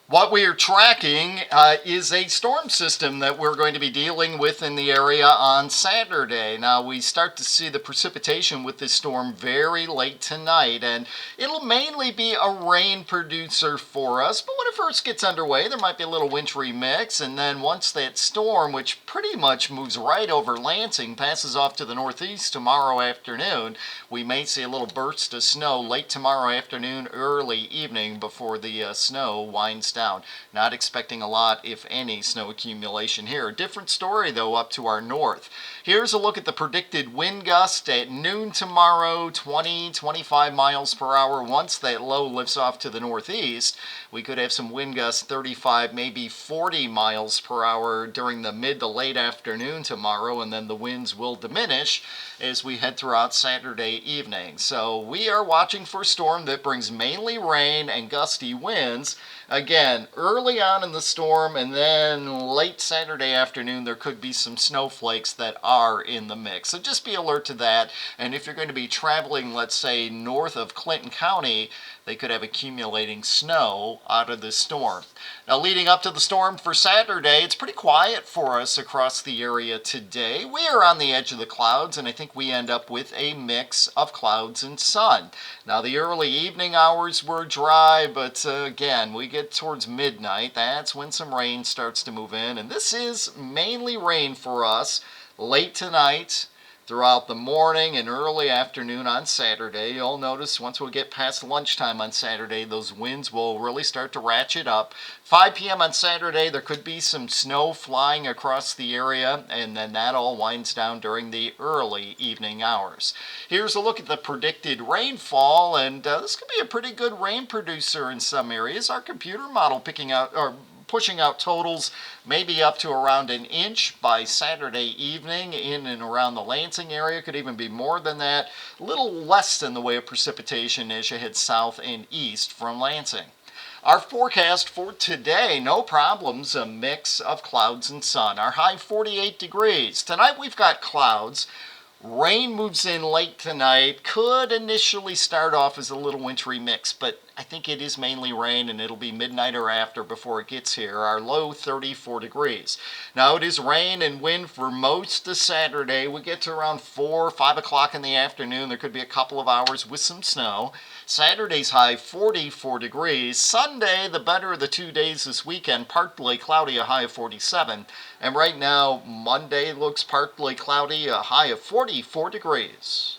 What we are tracking is a storm system that we're going to be dealing with in the area on Saturday. Now, we start to see the precipitation with this storm very late tonight, and it'll mainly be a rain producer for us. But when it first gets underway, there might be a little wintry mix, and then once that storm, which pretty much moves right over Lansing, passes off to the northeast tomorrow afternoon, we may see a little burst of snow late tomorrow afternoon, early evening before the snow winds down. Not expecting a lot, if any, snow accumulation here. Different story, though, up to our north. Here's a look at the predicted wind gust at noon tomorrow, 20-25 miles per hour. Once that low lifts off to the northeast, we could have some wind gusts 35, maybe 40 miles per hour during the mid to late afternoon tomorrow, and then the winds will diminish as we head throughout Saturday evening. So we are watching for a storm that brings mainly rain and gusty winds. Again, early on in the storm, and then late Saturday afternoon, there could be some snowflakes that are in the mix. So just be alert to that. And if you're going to be traveling, let's say, north of Clinton County, they could have accumulating snow out of the storm. Now, leading up to the storm for Saturday, it's pretty quiet for us across the area today. We are on the edge of the clouds, and I think we end up with a mix of clouds and sun. Now, the early evening hours were dry, but again, we get towards midnight. That's when some rain starts to move in, and this is mainly rain for us late tonight, throughout the morning and early afternoon on Saturday. You'll notice once we get past lunchtime on Saturday, those winds will really start to ratchet up. 5 p.m. on Saturday, there could be some snow flying across the area, and then that all winds down during the early evening hours. Here's a look at the predicted rainfall, and this could be a pretty good rain producer in some areas. Our computer model pushing out totals maybe up to around an inch by Saturday evening in and around the Lansing area. Could even be more than that. A little less in the way of precipitation as you head south and east from Lansing. Our forecast for today, no problems, a mix of clouds and sun. Our high 48 degrees. Tonight we've got clouds. Rain moves in late tonight. Could initially start off as a little wintry mix, but I think it is mainly rain, and it'll be midnight or after before it gets here. Our low 34 degrees. Now it is rain and wind for most of Saturday. We get to around 4 or 5 o'clock in the afternoon. There could be a couple of hours with some snow. Saturday's high 44 degrees. Sunday, the better of the 2 days this weekend, partly cloudy, a high of 47. And right now, Monday looks partly cloudy, a high of 44 degrees.